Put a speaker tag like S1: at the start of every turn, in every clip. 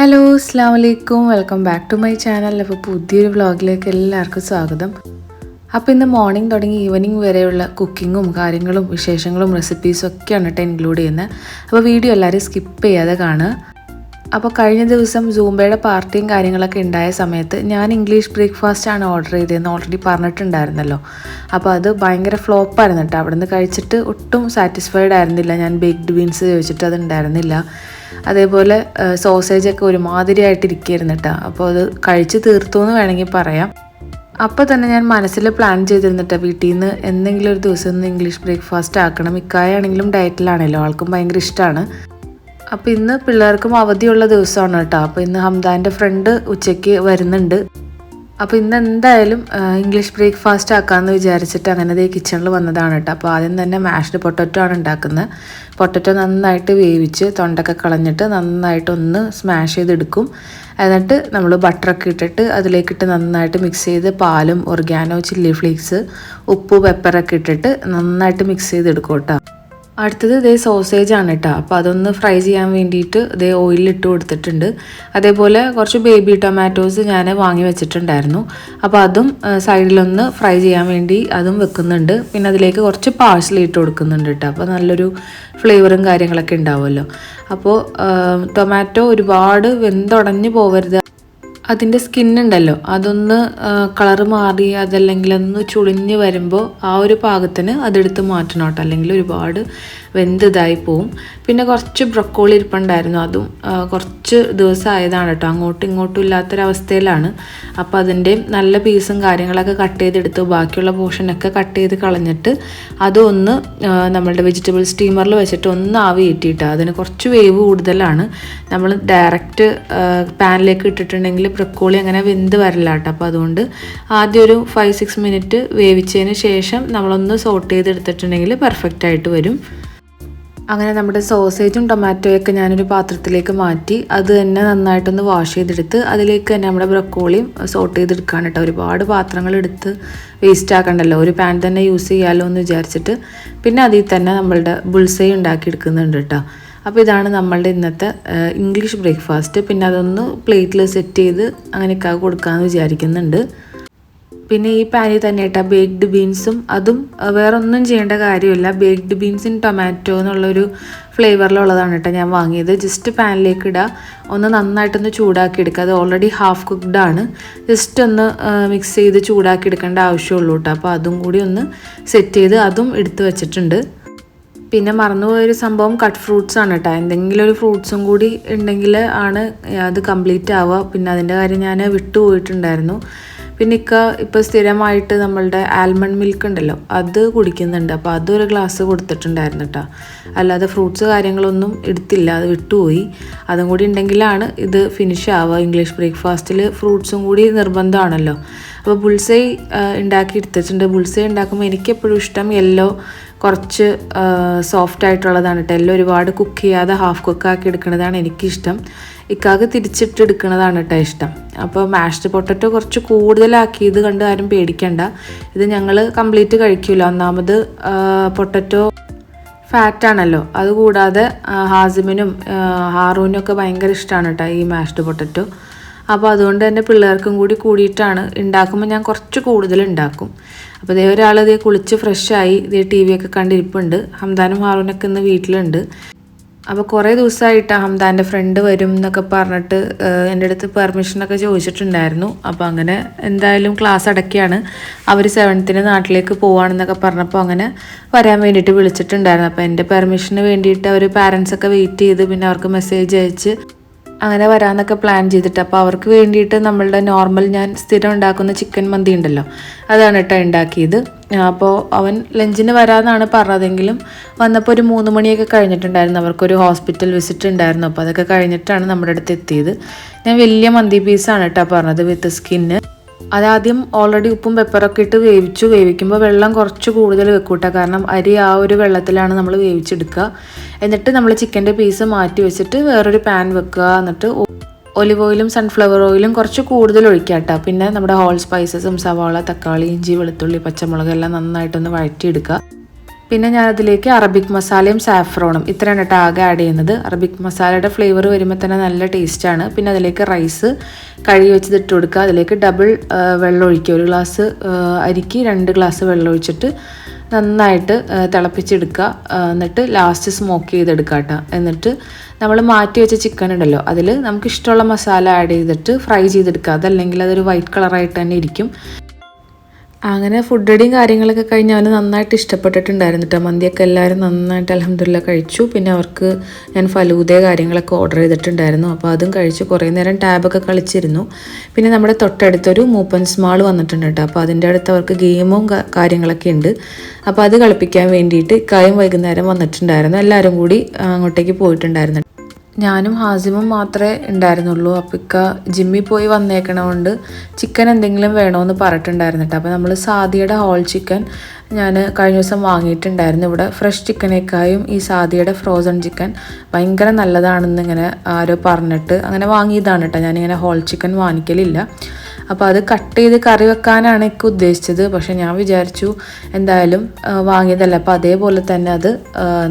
S1: Hello അസ്സാം വലൈക്കും, welcome back to my channel. അപ്പോൾ പുതിയൊരു വ്ളോഗിലേക്ക് എല്ലാവർക്കും സ്വാഗതം. അപ്പോൾ ഇന്ന് മോർണിംഗ് തുടങ്ങി ഈവനിങ് വരെയുള്ള കുക്കിങ്ങും കാര്യങ്ങളും വിശേഷങ്ങളും റെസിപ്പീസും ഒക്കെയാണ് കേട്ടോ ഇൻക്ലൂഡ് ചെയ്യുന്നത്. അപ്പോൾ വീഡിയോ എല്ലാവരും സ്കിപ്പ് ചെയ്യാതെ കാണുക. അപ്പോൾ കഴിഞ്ഞ ദിവസം സൂംബയുടെ പാർട്ടിയും കാര്യങ്ങളൊക്കെ ഉണ്ടായ സമയത്ത് ഞാൻ ഇംഗ്ലീഷ് ബ്രേക്ക്ഫാസ്റ്റാണ് ഓർഡർ ചെയ്തതെന്ന് ഓൾറെഡി പറഞ്ഞിട്ടുണ്ടായിരുന്നല്ലോ. അപ്പോൾ അത് ഭയങ്കര ഫ്ലോപ്പായിരുന്നു കേട്ടോ. അവിടെ നിന്ന് കഴിച്ചിട്ട് ഒട്ടും സാറ്റിസ്ഫൈഡ് ആയിരുന്നില്ല. ഞാൻ ബേക്ക്ഡ് ബീൻസ് ചോദിച്ചിട്ട് അത് ഉണ്ടായിരുന്നില്ല. അതേപോലെ സോസേജൊക്കെ ഒരുമാതിരിയായിട്ടിരിക്കുകയായിരുന്നു കേട്ടോ. അപ്പോൾ അത് കഴിച്ച് തീർത്തു എന്ന് വേണമെങ്കിൽ പറയാം. അപ്പോൾ തന്നെ ഞാൻ മനസ്സിൽ പ്ലാൻ ചെയ്തിരുന്നിട്ട് വീട്ടിൽ നിന്ന് എന്തെങ്കിലും ഒരു ദിവസം ഒന്ന് ഇംഗ്ലീഷ് ബ്രേക്ക്ഫാസ്റ്റ് ആക്കണം. ഇക്കായാണെങ്കിലും ഡയറ്റിലാണല്ലോ, ആൾക്കും ഭയങ്കര ഇഷ്ടമാണ്. അപ്പോൾ ഇന്ന് പിള്ളേർക്കും അവധിയുള്ള ദിവസമാണ് കേട്ടോ. അപ്പോൾ ഇന്ന് ഹംദാൻ്റെ ഫ്രണ്ട് ഉച്ചയ്ക്ക് വരുന്നുണ്ട്. അപ്പോൾ ഇന്ന് എന്തായാലും ഇംഗ്ലീഷ് ബ്രേക്ക്ഫാസ്റ്റ് ആക്കാമെന്ന് വിചാരിച്ചിട്ട് അങ്ങനെ കിച്ചണിൽ വന്നതാണ് കേട്ടോ. അപ്പോൾ ആദ്യം തന്നെ മാഷ്ഡ് പൊട്ടറ്റോ ആണ് ഉണ്ടാക്കുന്നത്. പൊട്ടറ്റോ നന്നായിട്ട് വേവിച്ച് തൊണ്ടൊക്കെ കളഞ്ഞിട്ട് നന്നായിട്ടൊന്ന് സ്മാഷ് ചെയ്തെടുക്കും. എന്നിട്ട് നമ്മൾ ബട്ടറൊക്കെ ഇട്ടിട്ട് അതിലേക്കിട്ട് നന്നായിട്ട് മിക്സ് ചെയ്ത് പാലും ഒർഗാനോ ചില്ലി ഫ്ലേക്സ് ഉപ്പ് പെപ്പറൊക്കെ ഇട്ടിട്ട് നന്നായിട്ട് മിക്സ് ചെയ്തെടുക്കും കേട്ടോ. അടുത്തത് ഇതേ സോസേജ് ആണ് കേട്ടോ. അപ്പോൾ അതൊന്ന് ഫ്രൈ ചെയ്യാൻ വേണ്ടിയിട്ട് ഇതേ ഓയിലിട്ട് കൊടുത്തിട്ടുണ്ട്. അതേപോലെ കുറച്ച് ബേബി ടൊമാറ്റോസ് ഞാൻ വാങ്ങി വെച്ചിട്ടുണ്ടായിരുന്നു. അപ്പോൾ അതും സൈഡിലൊന്ന് ഫ്രൈ ചെയ്യാൻ വേണ്ടി അതും വെക്കുന്നുണ്ട്. പിന്നെ അതിലേക്ക് കുറച്ച് പാഴ്സലി ഇട്ട് കൊടുക്കുന്നുണ്ട് കേട്ടോ. അപ്പോൾ നല്ലൊരു ഫ്ലേവറും കാര്യങ്ങളൊക്കെ ഉണ്ടാവുമല്ലോ. അപ്പോൾ ടൊമാറ്റോ ഒരുപാട് വെന്തുടഞ്ഞ് പോവരുത്. അതിൻ്റെ സ്കിന്നുണ്ടല്ലോ, അതൊന്ന് കളറ് മാറി അതല്ലെങ്കിൽ ഒന്ന് ചുളിഞ്ഞ് വരുമ്പോൾ ആ ഒരു പാകത്തിന് അതെടുത്ത് മാറ്റണം കേട്ടോ. അല്ലെങ്കിൽ ഒരുപാട് വെന്തതായി പോവും. പിന്നെ കുറച്ച് ബ്രൊക്കോളി ഇരിപ്പുണ്ടായിരുന്നു. അതും കുറച്ച് ദിവസം ആയതാണ് കേട്ടോ. അങ്ങോട്ടും ഇങ്ങോട്ടും ഇല്ലാത്തൊരവസ്ഥയിലാണ്. അപ്പോൾ അതിൻ്റെ നല്ല പീസും കാര്യങ്ങളൊക്കെ കട്ട് ചെയ്തെടുത്തു. ബാക്കിയുള്ള പോർഷനൊക്കെ കട്ട് ചെയ്ത് കളഞ്ഞിട്ട് അതൊന്ന് നമ്മളുടെ വെജിറ്റബിൾ സ്റ്റീമറിൽ വെച്ചിട്ട് ഒന്ന് ആവി കയറ്റിയിട്ട് അതിന് കുറച്ച് വേവ് കൂടുതലാണ്. നമ്മൾ ഡയറക്റ്റ് പാനിലേക്ക് ഇട്ടിട്ടുണ്ടെങ്കിൽ ബ്രൊക്കോളി അങ്ങനെ വെന്ത് വരില്ല കേട്ടോ. അപ്പോൾ അതുകൊണ്ട് ആദ്യം ഒരു 5-6 മിനിറ്റ് വേവിച്ചതിന് ശേഷം നമ്മളൊന്ന് സോട്ട് ചെയ്തെടുത്തിട്ടുണ്ടെങ്കിൽ പെർഫെക്റ്റ് ആയിട്ട് വരും. അങ്ങനെ നമ്മുടെ സോസേജും ടൊമാറ്റോയൊക്കെ ഞാനൊരു പാത്രത്തിലേക്ക് മാറ്റി അത് തന്നെ നന്നായിട്ടൊന്ന് വാഷ് ചെയ്തെടുത്ത് അതിലേക്ക് തന്നെ നമ്മുടെ ബ്രൊക്കോളിയും സോട്ട് ചെയ്തെടുക്കുകയാണ് കേട്ടോ. ഒരുപാട് പാത്രങ്ങൾ എടുത്ത് വേസ്റ്റ് ആക്കണ്ടല്ലോ, ഒരു പാൻ തന്നെ യൂസ് ചെയ്യാമല്ലോ എന്ന് വിചാരിച്ചിട്ട് പിന്നെ അതിൽ തന്നെ നമ്മളുടെ ബുൾസൈ ഉണ്ടാക്കിയെടുക്കുന്നുണ്ട് കേട്ടോ. അപ്പോൾ ഇതാണ് നമ്മളുടെ ഇന്നത്തെ ഇംഗ്ലീഷ് ബ്രേക്ക്ഫാസ്റ്റ്. പിന്നെ അതൊന്ന് പ്ലേറ്റിൽ സെറ്റ് ചെയ്ത് അങ്ങനെയൊക്കെ കൊടുക്കാമെന്ന് വിചാരിക്കുന്നുണ്ട്. പിന്നെ ഈ പാനിൽ തന്നെ കേട്ടോ ബേക്ക്ഡ് ബീൻസും അതും വേറെ ഒന്നും ചെയ്യേണ്ട കാര്യമില്ല. ബേക്ക്ഡ് ബീൻസിൻ ടൊമാറ്റോ എന്നുള്ളൊരു ഫ്ലേവറിലുള്ളതാണ് കേട്ടോ ഞാൻ വാങ്ങിയത്. ജസ്റ്റ് പാനിലേക്ക് ഇടുക, ഒന്ന് നന്നായിട്ടൊന്ന് ചൂടാക്കി എടുക്കുക. അത് ഓൾറെഡി ഹാഫ് കുക്ക്ഡ് ആണ്. ജസ്റ്റ് ഒന്ന് മിക്സ് ചെയ്ത് ചൂടാക്കി എടുക്കേണ്ട ആവശ്യമുള്ളൂ കേട്ടോ. അപ്പോൾ അതും കൂടി ഒന്ന് സെറ്റ് ചെയ്ത് അതും എടുത്ത് വെച്ചിട്ടുണ്ട്. പിന്നെ മറന്നുപോയൊരു സംഭവം കട്ട് ഫ്രൂട്ട്സ് ആണ് കേട്ടോ. എന്തെങ്കിലും ഒരു ഫ്രൂട്ട്സും കൂടി ഉണ്ടെങ്കിൽ ആണ് അത് കംപ്ലീറ്റ് ആവുക. പിന്നെ അതിൻ്റെ കാര്യം ഞാൻ വിട്ടുപോയിട്ടുണ്ടായിരുന്നു. പിന്നെ ഇപ്പോൾ സ്ഥിരമായിട്ട് നമ്മളുടെ ആൽമണ്ട് മിൽക്ക് ഉണ്ടല്ലോ അത് കുടിക്കുന്നുണ്ട്. അപ്പോൾ അതൊരു ഗ്ലാസ് കൊടുത്തിട്ടുണ്ടായിരുന്നു കേട്ടോ. അല്ലാതെ ഫ്രൂട്ട്സ് കാര്യങ്ങളൊന്നും എടുത്തില്ല, അത് വിട്ടുപോയി. അതും കൂടി ഉണ്ടെങ്കിലാണ് ഇത് ഫിനിഷ് ആവുക. ഇംഗ്ലീഷ് ബ്രേക്ക്ഫാസ്റ്റിൽ ഫ്രൂട്ട്സും കൂടി നിർബന്ധമാണല്ലോ. അപ്പോൾ ബുൾസൈ ഉണ്ടാക്കി എടുത്തിട്ടുണ്ട്. ബുൾസൈ ഉണ്ടാക്കുമ്പോൾ എനിക്കെപ്പോഴും ഇഷ്ടം യെല്ലോ കുറച്ച് സോഫ്റ്റ് ആയിട്ടുള്ളതാണ് കേട്ടോ. എല്ലാം ഒരുപാട് കുക്ക് ചെയ്യാതെ ഹാഫ് കുക്കാക്കി എടുക്കുന്നതാണ് എനിക്കിഷ്ടം. ഇക്കാക്ക് തിരിച്ചിട്ടെടുക്കുന്നതാണ് കേട്ടോ ഇഷ്ടം. അപ്പോൾ മാഷ്ഡ് പൊട്ടറ്റോ കുറച്ച് കൂടുതലാക്കിയത് കണ്ട് ആരും പേടിക്കണ്ട. ഇത് ഞങ്ങൾ കംപ്ലീറ്റ് കഴിക്കില്ല. ഒന്നാമത് പൊട്ടറ്റോ ഫാറ്റാണല്ലോ. അതുകൂടാതെ ഹാസിമിനും ഹാറൂനും ഒക്കെ ഭയങ്കര ഇഷ്ടമാണ് കേട്ടോ ഈ മാഷ്ഡ് പൊട്ടറ്റോ. അപ്പോൾ അതുകൊണ്ട് തന്നെ പിള്ളേർക്കും കൂടിയിട്ടാണ് ഉണ്ടാക്കുമ്പോൾ ഞാൻ കുറച്ച് കൂടുതൽ ഉണ്ടാക്കും. അപ്പോൾ ഇതേ ഒരാൾ ഇതേ കുളിച്ച് ഫ്രഷായി ഇതേ TV ഒക്കെ കണ്ടിരിപ്പുണ്ട്. ഹംദാനും ഹാറൂനൊക്കെ ഇന്ന് വീട്ടിലുണ്ട്. അപ്പോൾ കുറേ ദിവസമായിട്ട് ഹംദാൻ്റെ ഫ്രണ്ട് വരും എന്നൊക്കെ പറഞ്ഞിട്ട് എൻ്റെ അടുത്ത് പെർമിഷനൊക്കെ ചോദിച്ചിട്ടുണ്ടായിരുന്നു. അപ്പോൾ അങ്ങനെ എന്തായാലും ക്ലാസ് അടയ്ക്കുകയാണ്. അവർ 7th നാട്ടിലേക്ക് പോവുകയാണെന്നൊക്കെ പറഞ്ഞപ്പോൾ അങ്ങനെ വരാൻ വേണ്ടിയിട്ട് വിളിച്ചിട്ടുണ്ടായിരുന്നു. അപ്പോൾ എൻ്റെ പെർമിഷന് വേണ്ടിയിട്ട് അവർ പാരൻസൊക്കെ വെയിറ്റ് ചെയ്ത് പിന്നെ അവർക്ക് മെസ്സേജ് അയച്ച് അങ്ങനെ വരാമെന്നൊക്കെ പ്ലാൻ ചെയ്തിട്ട് അപ്പോൾ അവർക്ക് വേണ്ടിയിട്ട് നമ്മളുടെ നോർമൽ ഞാൻ സ്ഥിരം ഉണ്ടാക്കുന്ന ചിക്കൻ മന്തി ഉണ്ടല്ലോ അതാണ് കേട്ടോ ഉണ്ടാക്കിയത്. അപ്പോൾ അവൻ ലഞ്ചിന് വരാമെന്നാണ് പറഞ്ഞതെങ്കിലും വന്നപ്പോൾ ഒരു 3 മണിയൊക്കെ കഴിഞ്ഞിട്ടുണ്ടായിരുന്നു. അവർക്കൊരു ഹോസ്പിറ്റൽ വിസിറ്റ് ഉണ്ടായിരുന്നു. അപ്പോൾ അതൊക്കെ കഴിഞ്ഞിട്ടാണ് നമ്മുടെ അടുത്ത് എത്തിയത്. ഞാൻ വലിയ മന്തി പീസാണ് കേട്ടോ പറഞ്ഞത് വിത്ത് സ്കിന്ന്. അതാദ്യം ഓൾറെഡി ഉപ്പും പെപ്പറൊക്കെ ഇട്ട് വേവിക്കുമ്പോൾ വെള്ളം കുറച്ച് കൂടുതൽ വെക്കൂട്ടോ. കാരണം അരി ആ ഒരു വെള്ളത്തിലാണ് നമ്മൾ വേവിച്ചെടുക്കുക. എന്നിട്ട് നമ്മൾ ചിക്കൻ്റെ പീസ് മാറ്റി വെച്ചിട്ട് വേറൊരു പാൻ വെക്കുക. എന്നിട്ട് ഒലിവ് ഓയിലും സൺഫ്ലവർ ഓയിലും കുറച്ച് കൂടുതൽ ഒഴിക്കുക കേട്ടോ. പിന്നെ നമ്മുടെ ഹോൾ സ്പൈസസും സവാള, തക്കാളി, ഇഞ്ചി, വെളുത്തുള്ളി, പച്ചമുളക് എല്ലാം നന്നായിട്ടൊന്ന് വഴറ്റിയെടുക്കുക. പിന്നെ ഞാനതിലേക്ക് അറബിക് മസാലയും സാഫ്രോണും ഇത്രയാണ് കേട്ടോ ആകെ ആഡ് ചെയ്യുന്നത്. അറബിക് മസാലയുടെ ഫ്ലേവർ വരുമ്പോൾ തന്നെ നല്ല ടേസ്റ്റാണ്. പിന്നെ അതിലേക്ക് റൈസ് കഴുകി വെച്ചത് ഇട്ട് കൊടുക്കുക. അതിലേക്ക് ഡബിൾ വെള്ളം ഒഴിക്കുക. 1 ഗ്ലാസ് അരിക്ക് 2 ഗ്ലാസ് വെള്ളം ഒഴിച്ചിട്ട് നന്നായിട്ട് തിളപ്പിച്ചെടുക്കുക. എന്നിട്ട് ലാസ്റ്റ് സ്മോക്ക് ചെയ്തെടുക്കുക കേട്ടോ. എന്നിട്ട് നമ്മൾ മാറ്റി വെച്ച ചിക്കൻ ഉണ്ടല്ലോ, അതിൽ നമുക്ക് ഇഷ്ടമുള്ള മസാല ആഡ് ചെയ്തിട്ട് ഫ്രൈ ചെയ്തെടുക്കുക. അതല്ലെങ്കിൽ അതൊരു വൈറ്റ് കളറായിട്ട് തന്നെ ഇരിക്കും. അങ്ങനെ ഫുഡ് റെഡിയും കാര്യങ്ങളൊക്കെ കഴിഞ്ഞ് അവന് നന്നായിട്ട് ഇഷ്ടപ്പെട്ടിട്ടുണ്ടായിരുന്നു കേട്ടോ. മന്തിയൊക്കെ എല്ലാവരും നന്നായിട്ട് അൽഹംദുലില്ലാ കഴിച്ചു. പിന്നെ അവർക്ക് ഞാൻ ഫലൂദ കാര്യങ്ങളൊക്കെ ഓർഡർ ചെയ്തിട്ടുണ്ടായിരുന്നു. അപ്പോൾ അതും കഴിച്ച് കുറേ നേരം ടാബൊക്കെ കളിച്ചിരുന്നു. പിന്നെ നമ്മുടെ തൊട്ടടുത്തൊരു മൂപ്പൻസ് മാൾ വന്നിട്ടുണ്ട് കേട്ടോ. അപ്പോൾ അതിൻ്റെ അടുത്ത് അവർക്ക് ഗെയിമും കാര്യങ്ങളൊക്കെ ഉണ്ട്. അപ്പോൾ അത് കളിപ്പിക്കാൻ വേണ്ടിയിട്ട് ഇക്കായും വൈകുന്നേരം വന്നിട്ടുണ്ടായിരുന്നു. എല്ലാവരും കൂടി അങ്ങോട്ടേക്ക് പോയിട്ടുണ്ടായിരുന്നു. ഞാനും ഹാസിമും മാത്രമേ ഉണ്ടായിരുന്നുള്ളൂ. അപ്പോൾ ഇക്ക ജിമ്മിൽ പോയി വന്നേക്കണതുകൊണ്ട് ചിക്കൻ എന്തെങ്കിലും വേണമെന്ന് പറഞ്ഞിട്ടുണ്ടായിരുന്നു കേട്ടോ. അപ്പോൾ നമ്മൾ സാദിയുടെ ഹോൾ ചിക്കൻ ഞാൻ കഴിഞ്ഞ ദിവസം വാങ്ങിയിട്ടുണ്ടായിരുന്നു. ഇവിടെ ഫ്രഷ് ചിക്കനേക്കായും ഈ സാദിയുടെ ഫ്രോസൺ ചിക്കൻ ഭയങ്കര നല്ലതാണെന്ന് ഇങ്ങനെ ആരോ പറഞ്ഞിട്ട് അങ്ങനെ വാങ്ങിയതാണ് കേട്ടോ. ഞാനിങ്ങനെ ഹോൾ ചിക്കൻ വാങ്ങിക്കലില്ല. അപ്പോൾ അത് കട്ട് ചെയ്ത് കറി വെക്കാനാണ് എനിക്ക് ഉദ്ദേശിച്ചത്. പക്ഷേ ഞാൻ വിചാരിച്ചു എന്തായാലും വാങ്ങിയതല്ല, അപ്പോൾ അതേപോലെ തന്നെ അത്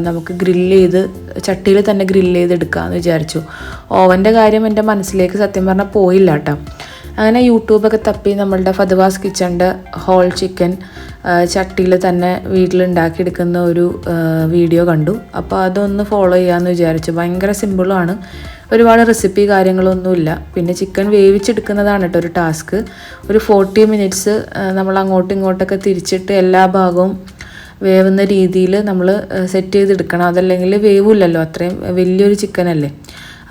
S1: നമുക്ക് ഗ്രില്ല് ചെയ്ത് ചട്ടിയിൽ തന്നെ ഗ്രില്ല് ചെയ്തെടുക്കാമെന്ന് വിചാരിച്ചു. ഓവൻ്റെ കാര്യം എൻ്റെ മനസ്സിലേക്ക് സത്യം പറഞ്ഞാൽ പോയില്ല കേട്ടോ. അങ്ങനെ യൂട്യൂബൊക്കെ തപ്പി നമ്മളുടെ ഫദ്വാസ് കിച്ചൻ്റെ ഹോൾ ചിക്കൻ ചട്ടിയിൽ തന്നെ വീട്ടിലുണ്ടാക്കിയെടുക്കുന്ന ഒരു വീഡിയോ കണ്ടു. അപ്പോൾ അതൊന്ന് ഫോളോ ചെയ്യാമെന്ന് വിചാരിച്ചു. ഭയങ്കര സിമ്പിളാണ്, ഒരുപാട് റെസിപ്പി കാര്യങ്ങളൊന്നുമില്ല. പിന്നെ ചിക്കൻ വേവിച്ചെടുക്കുന്നതാണ് കേട്ടോ ഒരു ടാസ്ക്. ഒരു 40 മിനിറ്റ്സ് നമ്മൾ അങ്ങോട്ടും ഇങ്ങോട്ടൊക്കെ തിരിച്ചിട്ട് എല്ലാ ഭാഗവും വേവുന്ന രീതിയിൽ നമ്മൾ സെറ്റ് ചെയ്തെടുക്കണം. അതല്ലെങ്കിൽ വേവില്ലല്ലോ, അത്രയും വലിയൊരു ചിക്കനല്ലേ.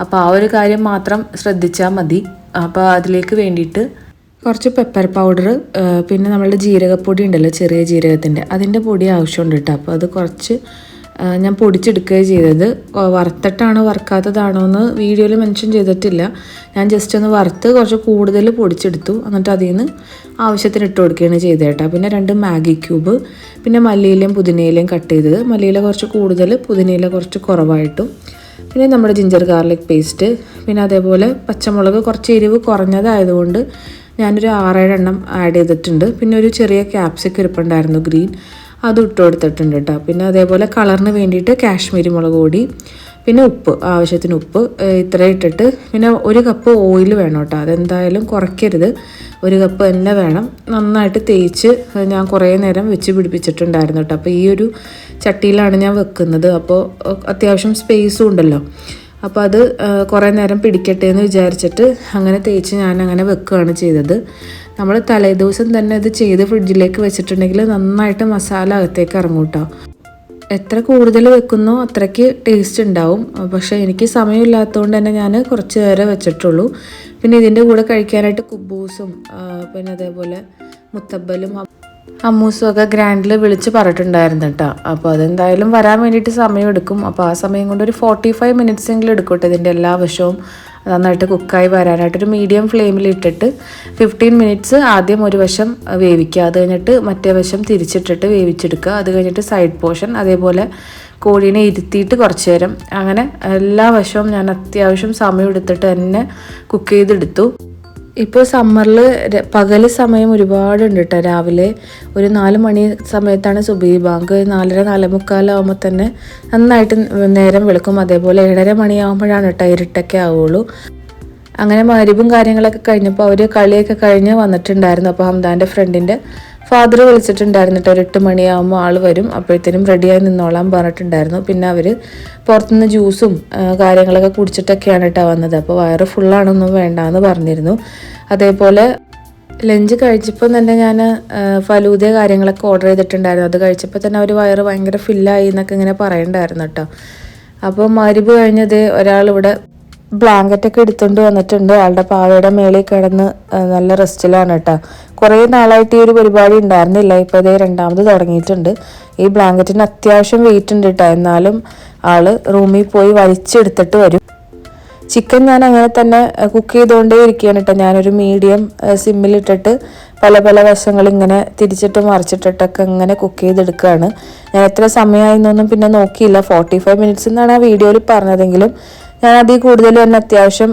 S1: അപ്പോൾ ആ ഒരു കാര്യം മാത്രം ശ്രദ്ധിച്ചാൽ മതി. അപ്പോൾ അതിലേക്ക് വേണ്ടിയിട്ട് കുറച്ച് പെപ്പർ പൗഡർ, പിന്നെ നമ്മളുടെ ജീരകപ്പൊടി ഉണ്ടല്ലോ, ചെറിയ ജീരകത്തിൻ്റെ, അതിൻ്റെ പൊടി ആവശ്യമുണ്ട് കേട്ടോ. അപ്പോൾ അത് കുറച്ച് ഞാൻ പൊടിച്ചെടുക്കുകയും ചെയ്തത്. വറുത്തിട്ടാണോ വറുക്കാത്തതാണോ എന്ന് വീഡിയോയിൽ മെൻഷൻ ചെയ്തിട്ടില്ല. ഞാൻ ജസ്റ്റ് ഒന്ന് വറുത്ത് കുറച്ച് കൂടുതൽ പൊടിച്ചെടുത്തു. എന്നിട്ട് അതിൽ നിന്ന് ആവശ്യത്തിന് ഇട്ട് കൊടുക്കുകയാണ് ചെയ്തത് കേട്ടോ. പിന്നെ 2 മാഗി ക്യൂബ്, പിന്നെ മല്ലിയിലയും പുതിനയിലയും കട്ട് ചെയ്തത്. മല്ലിയില കുറച്ച് കൂടുതൽ, പുതിനയില കുറച്ച് കുറവായിട്ടും. പിന്നെ നമ്മുടെ ജിഞ്ചർ ഗാർലിക് പേസ്റ്റ്, പിന്നെ അതേപോലെ പച്ചമുളക് കുറച്ച് എരിവ് കുറഞ്ഞതായതുകൊണ്ട് ഞാനൊരു 6-7 എണ്ണം ആഡ് ചെയ്തിട്ടുണ്ട്. പിന്നെ ഒരു ചെറിയ ക്യാപ്സിക്കം ഇരിപ്പുണ്ടായിരുന്നു ഗ്രീൻ, അത് ഇട്ട് കൊടുത്തിട്ടുണ്ട് കേട്ടോ. പിന്നെ അതേപോലെ കളറിന് വേണ്ടിയിട്ട് കാശ്മീരി മുളക് പൊടി, പിന്നെ ഉപ്പ്, ആവശ്യത്തിന് ഉപ്പ് ഇത്ര ഇട്ടിട്ട്, പിന്നെ 1 കപ്പ് ഓയിൽ വേണം കേട്ടോ. അതെന്തായാലും കുറയ്ക്കരുത്, 1 കപ്പ് തന്നെ വേണം. നന്നായിട്ട് തേച്ച് ഞാൻ കുറേ നേരം വെച്ച് പിടിപ്പിച്ചിട്ടുണ്ടായിരുന്നു കേട്ടോ. അപ്പോൾ ഈ ഒരു ചട്ടിയിലാണ് ഞാൻ വെക്കുന്നത്. അപ്പോൾ അത്യാവശ്യം സ്പേസും ഉണ്ടല്ലോ. അപ്പോൾ അത് കുറേ നേരം പിടിക്കട്ടെ എന്ന് വിചാരിച്ചിട്ട് അങ്ങനെ തേച്ച് ഞാൻ അങ്ങനെ വെക്കുകയാണ് ചെയ്തത്. നമ്മൾ തലേദിവസം തന്നെ ഇത് ചെയ്ത് ഫ്രിഡ്ജിലേക്ക് വെച്ചിട്ടുണ്ടെങ്കിൽ നന്നായിട്ട് മസാല അകത്തേക്ക് ഇറങ്ങും കേട്ടോ. എത്ര കൂടുതൽ വെക്കുന്നോ അത്രയ്ക്ക് ടേസ്റ്റ് ഉണ്ടാവും. പക്ഷേ എനിക്ക് സമയമില്ലാത്തതുകൊണ്ട് തന്നെ ഞാൻ കുറച്ച് നേരം വെച്ചിട്ടുള്ളൂ. പിന്നെ ഇതിൻ്റെ കൂടെ കഴിക്കാനായിട്ട് കുബൂസും പിന്നെ അതേപോലെ മുത്തബ്ബലും അമ്മൂസും ഒക്കെ ഗ്രാൻഡിൽ വിളിച്ച് പറഞ്ഞിട്ടുണ്ടായിരുന്നു കേട്ടോ. അപ്പോൾ അതെന്തായാലും വരാൻ വേണ്ടിയിട്ട് സമയമെടുക്കും. അപ്പോൾ ആ സമയം കൊണ്ട് ഒരു 45 മിനിറ്റ്സെങ്കിലും എടുക്കട്ടെ ഇതിൻ്റെ എല്ലാ വശവും നന്നായിട്ട് കുക്കായി വരാനായിട്ടൊരു മീഡിയം ഫ്ലെയിമിൽ ഇട്ടിട്ട് 15 മിനിറ്റ്സ് ആദ്യം ഒരു വശം വേവിക്കുക. അത് കഴിഞ്ഞിട്ട് മറ്റേ വശം തിരിച്ചിട്ടിട്ട് വേവിച്ചെടുക്കുക. അത് കഴിഞ്ഞിട്ട് സൈഡ് പോർഷൻ അതേപോലെ കോഴീനെ ഇരുത്തിയിട്ട് കുറച്ച് നേരം, അങ്ങനെ എല്ലാ വശവും ഞാൻ അത്യാവശ്യം സമയം എടുത്തിട്ട് തന്നെ കുക്ക് ചെയ്തെടുത്തു. ഇപ്പോൾ സമ്മറിൽ പകൽ സമയം ഒരുപാടുണ്ട് കേട്ടോ. രാവിലെ ഒരു 4 മണി സമയത്താണ് സുബഹി ബാങ്ക്. 4:45 ആകുമ്പോൾ തന്നെ നന്നായിട്ട് നേരം വെളുക്കും. അതേപോലെ 7:30 മണിയാകുമ്പോഴാണ് കേട്ടോ ഇരുട്ടൊക്കെ ആവുള്ളൂ. അങ്ങനെ മഗ്‌രിബും കാര്യങ്ങളൊക്കെ കഴിഞ്ഞപ്പോൾ അവർ കളിയൊക്കെ കഴിഞ്ഞ് വന്നിട്ടുണ്ടായിരുന്നു. അപ്പോൾ ഹംദാൻ്റെ ഫ്രണ്ടിൻ്റെ ഫാദർ വിളിച്ചിട്ടുണ്ടായിരുന്നു കേട്ടോ. ഒരു 8 മണിയാകുമ്പോൾ ആൾ വരും, അപ്പോഴത്തേനും റെഡിയായി നിന്നോളാൻ പറഞ്ഞിട്ടുണ്ടായിരുന്നു. പിന്നെ അവർ പുറത്തുനിന്ന് ജ്യൂസും കാര്യങ്ങളൊക്കെ കുടിച്ചിട്ടൊക്കെയാണ് കേട്ടോ വന്നത്. അപ്പോൾ വയറ് ഫുള്ളാണൊന്നും വേണ്ടാന്ന് പറഞ്ഞിരുന്നു. അതേപോലെ ലഞ്ച് കഴിച്ചപ്പോൾ തന്നെ ഞാൻ ഫലൂദ കാര്യങ്ങളൊക്കെ ഓർഡർ ചെയ്തിട്ടുണ്ടായിരുന്നു. അത് കഴിച്ചപ്പോൾ തന്നെ അവർ വയറ് ഭയങ്കര ഫില്ലായി എന്നൊക്കെ ഇങ്ങനെ പറയണ്ടായിരുന്നു കേട്ടോ. അപ്പോൾ മഗ്‌രിബ് കഴിഞ്ഞത് ഒരാളിവിടെ ബ്ലാങ്കറ്റൊക്കെ എടുത്തുകൊണ്ട് വന്നിട്ടുണ്ട്. ആളുടെ പാവയുടെ മേളിൽ കിടന്ന് നല്ല റെസ്റ്റിലാണ് കേട്ടോ. കുറേ നാളായിട്ട് ഈ ഒരു പരിപാടി ഉണ്ടായിരുന്നില്ല. ഇപ്പോൾ ഇതേ 2ാമത് തുടങ്ങിയിട്ടുണ്ട്. ഈ ബ്ലാങ്കറ്റിന് അത്യാവശ്യം വെയിറ്റ് ഉണ്ട് കേട്ടോ. എന്നാലും ആള് റൂമിൽ പോയി വലിച്ചെടുത്തിട്ട് വരും. ചിക്കൻ ഞാൻ അങ്ങനെ തന്നെ കുക്ക് ചെയ്തുകൊണ്ടേ ഇരിക്കുകയാണ് കേട്ടോ. ഞാനൊരു മീഡിയം സിമ്മിലിട്ടിട്ട് പല പല വശങ്ങൾ ഇങ്ങനെ തിരിച്ചിട്ട് മറിച്ചിട്ടിട്ടൊക്കെ ഇങ്ങനെ കുക്ക് ചെയ്തെടുക്കുകയാണ്. ഞാൻ എത്ര സമയമായിരുന്നൊന്നും പിന്നെ നോക്കിയില്ല. 45 മിനിറ്റ്സ് എന്നാണ് ആ വീഡിയോയിൽ പറഞ്ഞതെങ്കിലും ഞാൻ അതിൽ കൂടുതൽ തന്നെ അത്യാവശ്യം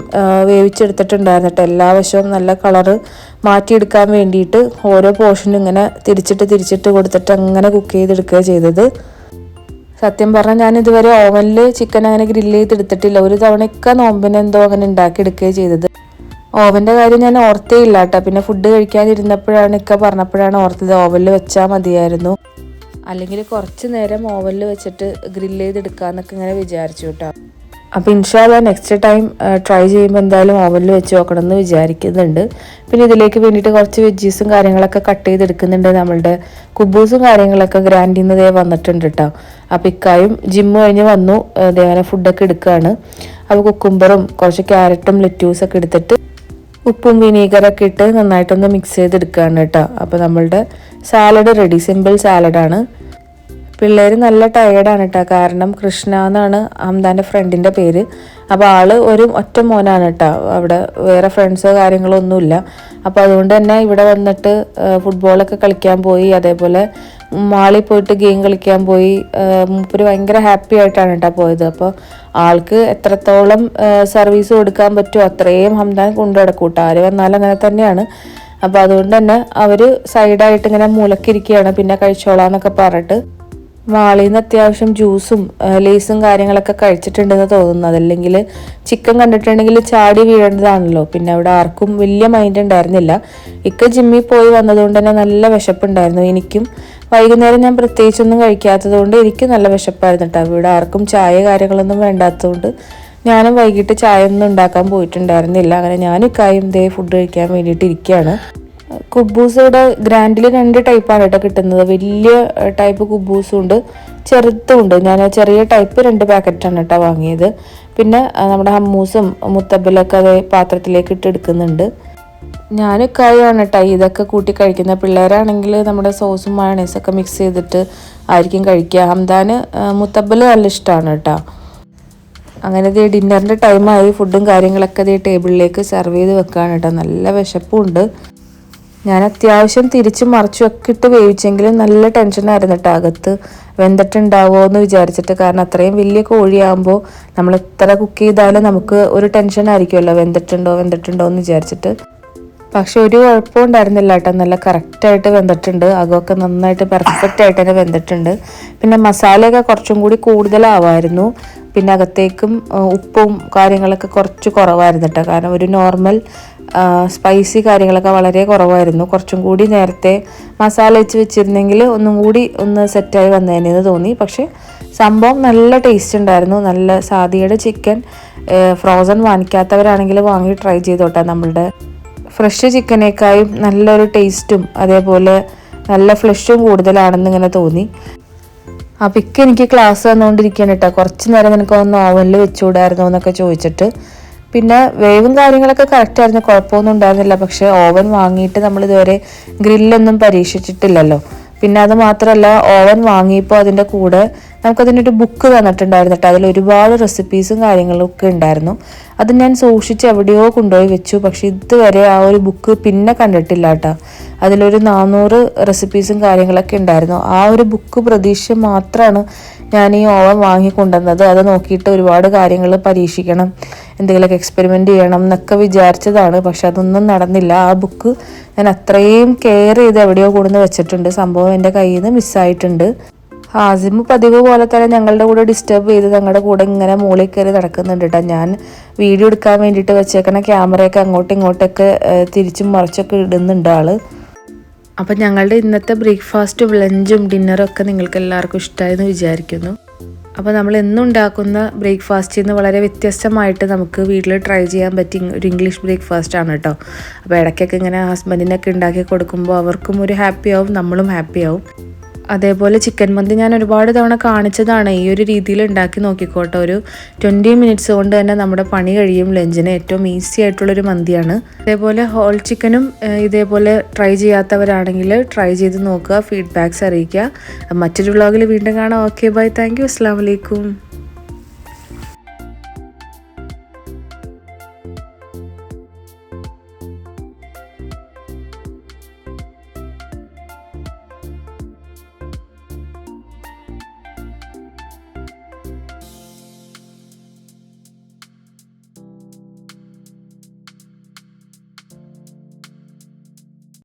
S1: വേവിച്ചെടുത്തിട്ടുണ്ടായിരുന്നു കേട്ടോ. എല്ലാ വശവും നല്ല കളറ് മാറ്റിയെടുക്കാൻ വേണ്ടിയിട്ട് ഓരോ പോർഷനും ഇങ്ങനെ തിരിച്ചിട്ട് കൊടുത്തിട്ട് അങ്ങനെ കുക്ക് ചെയ്തെടുക്കുക ചെയ്തത്. സത്യം പറഞ്ഞാൽ ഞാൻ ഇതുവരെ ഓവനിൽ ചിക്കൻ അങ്ങനെ ഗ്രില്ല് ചെയ്തെടുത്തിട്ടില്ല. ഒരു തവണയൊക്കെ നോമ്പിന് എന്തോ അങ്ങനെ ഉണ്ടാക്കിയെടുക്കുകയും ചെയ്തത്. ഓവൻ്റെ കാര്യം ഞാൻ ഓർത്തേ ഇല്ല കേട്ടോ. പിന്നെ ഫുഡ് കഴിക്കാതിരുന്നപ്പോഴാണ് ഇക്ക പറഞ്ഞപ്പോഴാണ് ഓർത്തത് ഓവനിൽ വെച്ചാൽ മതിയായിരുന്നു, അല്ലെങ്കിൽ കുറച്ച് നേരം ഓവനിൽ വെച്ചിട്ട് ഗ്രില്ല് ചെയ്തെടുക്കാമെന്നൊക്കെ ഇങ്ങനെ വിചാരിച്ചു കേട്ടോ. അപ്പോൾ ഇൻഷാ അല്ലാഹ് നെക്സ്റ്റ് ടൈം ട്രൈ ചെയ്യുമ്പോൾ എന്തായാലും ഓവനിൽ വെച്ച് നോക്കണം എന്ന് വിചാരിക്കുന്നുണ്ട്. പിന്നെ ഇതിലേക്ക് വേണ്ടിയിട്ട് കുറച്ച് വെജീസും കാര്യങ്ങളൊക്കെ കട്ട് ചെയ്തെടുക്കുന്നുണ്ട്. നമ്മളുടെ കുബൂസും കാര്യങ്ങളൊക്കെ ഗ്രാൻഡിൽ നിന്ന് ദേ വന്നിട്ടുണ്ട് കേട്ടോ. അപ്പോൾ ഇക്കായും ജിമ്മ് കഴിഞ്ഞ് വന്നു, അതേപോലെ ഫുഡൊക്കെ എടുക്കുകയാണ്. അപ്പോൾ കുക്കുംബറും കുറച്ച് ക്യാരറ്റും ലെറ്റ്യൂസൊക്കെ എടുത്തിട്ട് ഉപ്പും വിനീഗറൊക്കെ ഇട്ട് നന്നായിട്ടൊന്ന് മിക്സ് ചെയ്തെടുക്കുകയാണ് കേട്ടോ. അപ്പോൾ നമ്മളുടെ സാലഡ് റെഡി, സിമ്പിൾ സാലഡാണ്. പിള്ളേർ നല്ല ടയേർഡാണ് കേട്ടോ. കാരണം കൃഷ്ണ എന്നാണ് ഹംദാൻ്റെ ഫ്രണ്ടിൻ്റെ പേര്. അപ്പോൾ ആൾ ഒരു ഒറ്റ മോനാണ് കേട്ടോ. അവിടെ വേറെ ഫ്രണ്ട്സോ കാര്യങ്ങളോ ഒന്നുമില്ല. അപ്പോൾ അതുകൊണ്ട് തന്നെ ഇവിടെ വന്നിട്ട് ഫുട്ബോളൊക്കെ കളിക്കാൻ പോയി, അതേപോലെ മാളിൽ പോയിട്ട് ഗെയിം കളിക്കാൻ പോയി. മൂപ്പര് ഭയങ്കര ഹാപ്പി ആയിട്ടാണ് കേട്ടോ പോയത്. അപ്പോൾ ആൾക്ക് എത്രത്തോളം സർവീസ് കൊടുക്കാൻ പറ്റുമോ അത്രയും ഹംദാൻ കൊണ്ടു നടക്കും കേട്ടോ. ആര് വന്നാലും അങ്ങനെ തന്നെയാണ്. അപ്പോൾ അതുകൊണ്ട് തന്നെ അവർ സൈഡായിട്ട് ഇങ്ങനെ മൂലക്കിരിക്കുകയാണ്. പിന്നെ കഴിച്ചോളാന്നൊക്കെ പറഞ്ഞിട്ട് മാളിൽ നിന്ന് അത്യാവശ്യം ജ്യൂസും ലേസും കാര്യങ്ങളൊക്കെ കഴിച്ചിട്ടുണ്ടെന്ന് തോന്നുന്നു. അതല്ലെങ്കിൽ ചിക്കൻ കണ്ടിട്ടുണ്ടെങ്കിൽ ചാടി വീഴേണ്ടതാണല്ലോ. പിന്നെ അവിടെ ആർക്കും വലിയ മൈൻഡ് ഉണ്ടായിരുന്നില്ല. ഇക്ക ജിമ്മിൽ പോയി വന്നതുകൊണ്ട് തന്നെ നല്ല വിശപ്പുണ്ടായിരുന്നു. എനിക്കും വൈകുന്നേരം ഞാൻ പ്രത്യേകിച്ചൊന്നും കഴിക്കാത്തത് കൊണ്ട് എനിക്ക് നല്ല വിശപ്പായിരുന്നു കേട്ടോ. ഇവിടെ ആർക്കും ചായ കാര്യങ്ങളൊന്നും വേണ്ടാത്തതുകൊണ്ട് ഞാനും വൈകിട്ട് ചായ ഒന്നും ഉണ്ടാക്കാൻ പോയിട്ടുണ്ടായിരുന്നില്ല. അങ്ങനെ ഞാനും ഇക്കായും ദേ ഫുഡ് കഴിക്കാൻ വേണ്ടിയിട്ട് ഇരിക്കുകയാണ്. കുബൂസ് ഇവിടെ ഗ്രാൻഡിൽ 2 ടൈപ്പാണ് കേട്ടോ കിട്ടുന്നത്. വലിയ ടൈപ്പ് കുബൂസും ഉണ്ട്, ചെറുതും ഉണ്ട്. ഞാൻ ചെറിയ ടൈപ്പ് 2 പാക്കറ്റാണ് കേട്ടോ വാങ്ങിയത്. പിന്നെ നമ്മുടെ ഹമ്മൂസും മുത്തബലൊക്കെ അതേ പാത്രത്തിലേക്ക് ഇട്ടെടുക്കുന്നുണ്ട്. ഞാൻ കായാണ് കേട്ടോ ഇതൊക്കെ കൂട്ടി കഴിക്കുന്നത്. പിള്ളേരാണെങ്കിൽ നമ്മുടെ സോസും മയണൈസൊക്കെ മിക്സ് ചെയ്തിട്ട് ആയിരിക്കും കഴിക്കുക. ഹംദാന് മുത്തബൽ നല്ല ഇഷ്ടമാണ് കേട്ടോ. അങ്ങനെ ദേ ഡിന്നറിൻ്റെ ടൈമായി. ഫുഡും കാര്യങ്ങളൊക്കെ ദേ ടേബിളിലേക്ക് സെർവ് ചെയ്ത് വെക്കുകയാണ് കേട്ടോ. നല്ല വിശപ്പും ഉണ്ട്. ഞാൻ അത്യാവശ്യം തിരിച്ചും മറിച്ചും ഒക്കെ ഇട്ട് വേവിച്ചെങ്കിലും നല്ല ടെൻഷനായിരുന്നു കേട്ടോ അകത്ത് വെന്തിട്ടുണ്ടാവുമോ എന്ന് വിചാരിച്ചിട്ട്. കാരണം അത്രയും വലിയ കോഴിയാകുമ്പോൾ നമ്മൾ എത്ര കുക്ക് ചെയ്താലും നമുക്ക് ഒരു ടെൻഷനായിരിക്കുമല്ലോ, വെന്തിട്ടുണ്ടോ എന്ന് വിചാരിച്ചിട്ട്. പക്ഷെ ഒരു കുഴപ്പവും ഉണ്ടായിരുന്നില്ല കേട്ടോ. നല്ല കറക്റ്റായിട്ട് വെന്തിട്ടുണ്ട്. അകമൊക്കെ നന്നായിട്ട് പെർഫെക്റ്റ് ആയിട്ട് തന്നെ വെന്തിട്ടുണ്ട്. പിന്നെ മസാലയൊക്കെ കുറച്ചും കൂടി കൂടുതലാവായിരുന്നു. പിന്നെ അകത്തേക്കും ഉപ്പും കാര്യങ്ങളൊക്കെ കുറച്ച് കുറവായിരുന്നു കേട്ടോ. കാരണം ഒരു നോർമൽ സ്പൈസി കാര്യങ്ങളൊക്കെ വളരെ കുറവായിരുന്നു. കുറച്ചും കൂടി നേരത്തെ മസാല വെച്ചിരുന്നെങ്കിൽ ഒന്നും കൂടി ഒന്ന് സെറ്റായി വന്നതിനെന്ന് തോന്നി. പക്ഷെ സംഭവം നല്ല ടേസ്റ്റ് ഉണ്ടായിരുന്നു. നല്ല സാദിയുടെ ചിക്കൻ ഫ്രോസൺ വാങ്ങിക്കാത്തവരാണെങ്കിൽ വാങ്ങി ട്രൈ ചെയ്തോട്ടെ. നമ്മളുടെ ഫ്രഷ് ചിക്കനേക്കായും നല്ലൊരു ടേസ്റ്റും അതേപോലെ നല്ല ഫ്ലഷും കൂടുതലാണെന്ന് ഇങ്ങനെ തോന്നി. അപ്പോൾ എനിക്ക് ക്ലാസ് വന്നുകൊണ്ടിരിക്കുകയാണ് കേട്ടോ. കുറച്ച് നേരം നിനക്ക് ഒന്ന് ഓവനിൽ വെച്ചുകൂടായിരുന്നോ എന്നൊക്കെ ചോദിച്ചിട്ട്. പിന്നെ വേവും കാര്യങ്ങളൊക്കെ കറക്റ്റായിരുന്നു, കുഴപ്പമൊന്നും ഉണ്ടായിരുന്നില്ല. പക്ഷേ ഓവൻ വാങ്ങിയിട്ട് നമ്മളിതുവരെ ഗ്രില്ലൊന്നും പരീക്ഷിച്ചിട്ടില്ലല്ലോ. പിന്നെ അത് മാത്രമല്ല, ഓവൻ വാങ്ങിയപ്പോൾ അതിൻ്റെ കൂടെ നമുക്കതിനൊരു ബുക്ക് തന്നിട്ടുണ്ടായിരുന്നു കേട്ടോ. അതിൽ ഒരുപാട് റെസിപ്പീസും കാര്യങ്ങളൊക്കെ ഉണ്ടായിരുന്നു. അത് ഞാൻ സൂക്ഷിച്ച് എവിടെയോ കൊണ്ടുപോയി വെച്ചു. പക്ഷെ ഇതുവരെ ആ ഒരു ബുക്ക് പിന്നെ കണ്ടിട്ടില്ല കേട്ടോ. അതിലൊരു 400 റെസിപ്പീസും കാര്യങ്ങളൊക്കെ ഉണ്ടായിരുന്നു. ആ ഒരു ബുക്ക് പ്രതീക്ഷിച്ച് മാത്രമാണ് ഞാൻ ഈ ഓവൻ വാങ്ങിക്കൊണ്ടുവന്നത്. അത് നോക്കിയിട്ട് ഒരുപാട് കാര്യങ്ങൾ പരീക്ഷിക്കണം, എന്തെങ്കിലുമൊക്കെ എക്സ്പെരിമെൻ്റ് ചെയ്യണം എന്നൊക്കെ വിചാരിച്ചതാണ്. പക്ഷെ അതൊന്നും നടന്നില്ല. ആ ബുക്ക് ഞാൻ അത്രയും കെയർ ചെയ്ത് എവിടെയോ കൊണ്ടുവന്ന് വെച്ചിട്ടുണ്ട്. സംഭവം എൻ്റെ കയ്യിൽ നിന്ന് മിസ്സായിട്ടുണ്ട്. ഹാസിം പതിവ് പോലെ തന്നെ ഞങ്ങളുടെ കൂടെ ഡിസ്റ്റർബ് ചെയ്ത് ഞങ്ങളുടെ കൂടെ ഇങ്ങനെ മുകളിൽ കയറി നടക്കുന്നുണ്ട് കേട്ടോ. ഞാൻ വീഡിയോ എടുക്കാൻ വേണ്ടിയിട്ട് വെച്ചേക്കണ ക്യാമറയൊക്കെ അങ്ങോട്ടും ഇങ്ങോട്ടൊക്കെ തിരിച്ചും മറിച്ചൊക്കെ ഇടുന്നുണ്ട് ആള്. അപ്പം ഞങ്ങളുടെ ഇന്നത്തെ ബ്രേക്ക്ഫാസ്റ്റും ലഞ്ചും ഡിന്നറും ഒക്കെ നിങ്ങൾക്ക് എല്ലാവർക്കും ഇഷ്ടമായെന്ന് വിചാരിക്കുന്നു. അപ്പോൾ നമ്മൾ എന്നും ഉണ്ടാക്കുന്ന ബ്രേക്ക്ഫാസ്റ്റിൽ നിന്ന് വളരെ വ്യത്യസ്തമായിട്ട് നമുക്ക് വീട്ടിൽ ട്രൈ ചെയ്യാൻ പറ്റിയ ഒരു ഇംഗ്ലീഷ് ബ്രേക്ക്ഫാസ്റ്റ് ആണ് കേട്ടോ. അപ്പോൾ ഇടയ്ക്കൊക്കെ ഇങ്ങനെ ഹസ്ബൻഡിനൊക്കെ ഉണ്ടാക്കി കൊടുക്കുമ്പോൾ അവർക്കും ഒരു ഹാപ്പി ആവും, നമ്മളും ഹാപ്പി ആവും. അതേപോലെ ചിക്കൻ മന്തി ഞാൻ ഒരുപാട് തവണ കാണിച്ചതാണ്. ഈ ഒരു രീതിയിൽ ഉണ്ടാക്കി നോക്കിക്കോട്ടെ. ഒരു 20 മിനിറ്റ്സ് കൊണ്ട് തന്നെ നമ്മുടെ പണി കഴിയും. ലഞ്ചിന് ഏറ്റവും ഈസി ആയിട്ടുള്ളൊരു മന്തിയാണ്. അതേപോലെ ഹോൾ ചിക്കനും ഇതേപോലെ ട്രൈ ചെയ്യാത്തവരാണെങ്കിൽ ട്രൈ ചെയ്ത് നോക്കുക, ഫീഡ്ബാക്ക്സ് അറിയിക്കുക. മറ്റൊരു വ്ളോഗിൽ വീണ്ടും കാണാം. ഓക്കെ ബൈ, താങ്ക് യു, അസ്സലാമു അലൈക്കും.